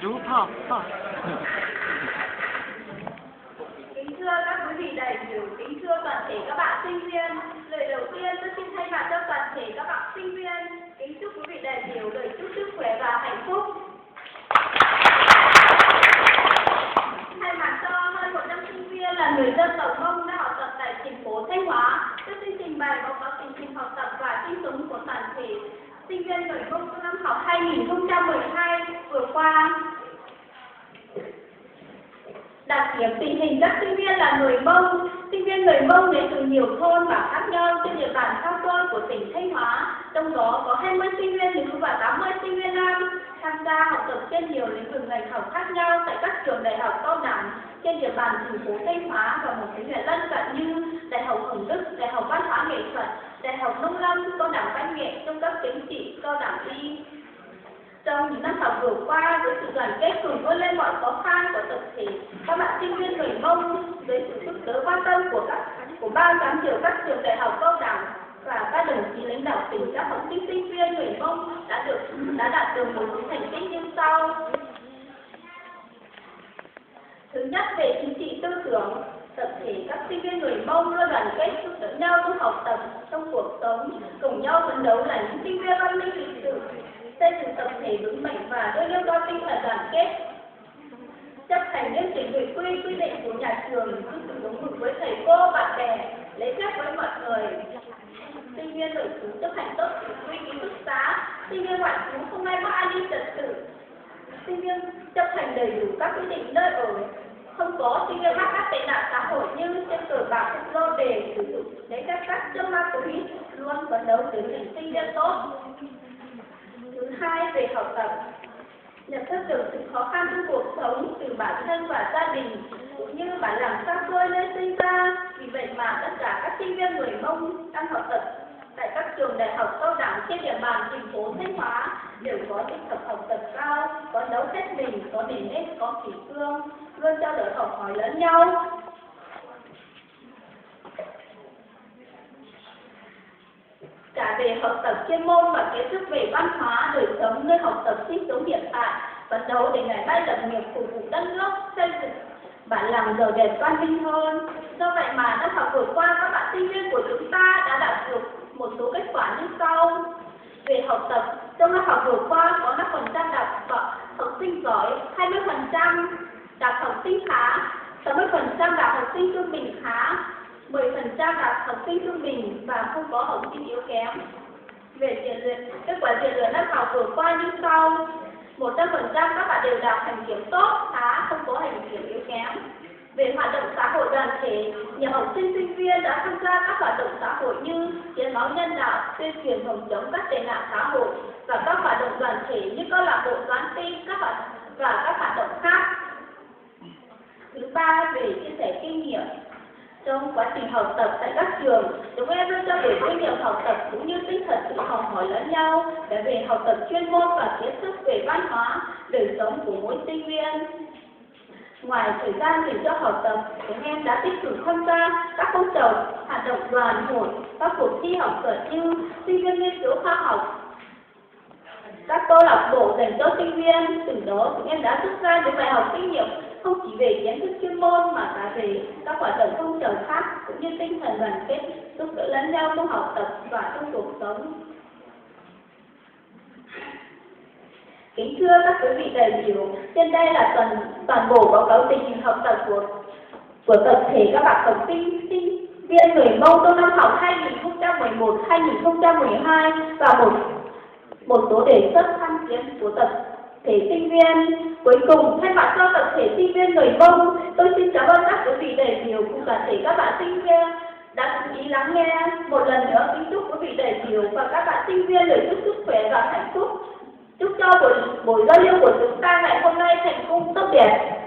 Chú Phong. Kính thưa các quý vị đại biểu, kính thưa toàn thể các bạn sinh viên. Lời đầu tiên tôi xin thay mặt cho toàn thể các bạn sinh viên kính chúc quý vị đại biểu lời chúc sức khỏe và hạnh phúc. Thay mặt cho hơn 100 sinh viên là người dân tộc Mông đã học tập tại thành phố Thanh Hóa, tôi xin trình bày báo cáo tình hình học tập và sinh sống của toàn thể sinh viên người Mông trong năm học 2012 vừa qua. Đặc điểm tình hình các sinh viên là người Mông. Sinh viên người Mông đến từ nhiều thôn và khác nhau trên địa bàn xa xôi của tỉnh Thanh Hóa, trong đó có 20 sinh viên nữ và 80 sinh viên nam tham gia học tập trên nhiều lĩnh vực ngành học khác nhau tại các trường đại học cao đẳng trên địa bàn thành phố Thanh Hóa và một số huyện lân cận như Đại học Hồng Đức, Đại học Văn hóa Nghệ thuật, Đại học Nông lâm, Cao đẳng Văn nghệ, Trung cấp Chính trị, Cao đẳng Y. Trong những năm học vừa qua, với sự đoàn kết cùng vươn lên mọi khó khăn của tập thể các bạn sinh viên người Mông, với sự giúp đỡ quan tâm của ban giám hiệu các trường đại học cao đẳng và các đồng chí lãnh đạo tỉnh, các học sinh sinh viên người Mông đã đạt được một số thành tích như sau. Thứ nhất, về chính trị tư tưởng, tập thể các sinh viên người Mông luôn đoàn kết giúp đỡ nhau trong học tập, trong cuộc sống, cùng nhau phấn đấu là những sinh viên văn minh lịch sử, xây dựng tập thể vững mạnh và luôn nêu cao tinh thần đoàn kết, chấp hành nghiêm chỉnh nội quy quy định của nhà trường, giữ sự đúng mực với thầy cô, bạn bè, lễ phép với mọi người. Sinh viên nội trú chấp hành tốt nội quy ký túc xá, sinh viên ngoại trú không ai mất an ninh trật tự, sinh viên chấp hành đầy đủ các quy định nơi ở, không có sinh viên mắc các tệ nạn xã hội như chơi cờ bạc, lô đề, sử dụng giấy phép các chất ma túy, luôn phấn đấu trở thành sinh viên tốt. Thứ hai, về học tập, nhận thức được sự khó khăn trong cuộc sống từ bản thân và gia đình cũng như bản làng xa xôi nơi sinh ra. Vì vậy mà tất cả các sinh viên người Mông đang học tập tại các trường đại học cao đẳng trên địa bàn thành phố Thanh Hóa đều có tinh thần học tập cao, có đấu hết mình, có nền nếp, có kỷ cương, luôn trao đổi học hỏi lẫn nhau. Cả về học tập chuyên môn và kiến thức về văn hóa, đời sống nơi học tập sinh sống hiện tại, phấn đấu để ngày mai lập nghiệp phục vụ đất nước, xây dựng bản làng giàu đẹp văn minh hơn. Do vậy mà năm học vừa qua các bạn sinh viên của chúng ta đã đạt được một số kết quả như sau. Về học tập, trong năm học vừa qua có 5% đạt học sinh giỏi, 20% đạt học sinh khá, 60% đạt học sinh trung bình khá, 10% đạt học sinh trung bình và không có học sinh yếu kém. Về diện luyện, kết quả diện luyện năm học vừa qua như sau. 100% các bạn đều đạt hành kiểm tốt, khá, không có hành kiểm yếu kém. Về hoạt động xã hội đoàn thể, nhiều học sinh sinh viên đã tham gia các hoạt động xã hội như hiến máu nhân đạo, tuyên truyền phòng chống các tệ nạn xã hội và các hoạt động đoàn thể như câu lạc bộ toán tin và các hoạt động khác. Thứ ba, về chia sẻ kinh nghiệm. Trong quá trình học tập tại các trường, chúng em luôn trao đổi kinh nghiệm học tập cũng như tinh thần tự học hỏi lẫn nhau để về học tập chuyên môn và kiến thức về văn hóa, đời sống của mỗi sinh viên. Ngoài thời gian dành cho học tập, chúng em đã tích cực tham gia các phong trào hoạt động đoàn hội, các cuộc thi học thuật như sinh viên nghiên cứu khoa học, các câu lạc bộ dành cho sinh viên. Từ đó chúng em đã rút ra những bài học kinh nghiệm không chỉ về kiến thức chuyên môn mà cả về các hoạt động phong trào khác cũng như tinh thần đoàn kết giúp đỡ lẫn nhau trong học tập và trong cuộc sống. Kính thưa các quý vị đại biểu, trên đây là toàn bộ báo cáo tình hình học tập của tập thể các bạn học sinh viên người Mông trong năm học 2011-2012 và một số đề xuất tham kiến của tập thể sinh viên. Cuối cùng, thay mặt cho tập thể sinh viên người Mông, tôi xin cảm ơn các quý vị đại biểu cùng toàn thể các bạn sinh viên đã chú ý lắng nghe. Một lần nữa, kính chúc quý vị đại biểu và các bạn sinh viên lời chúc sức khỏe và hạnh phúc. Chúc cho buổi giao lưu của chúng ta ngày hôm nay thành công tốt đẹp.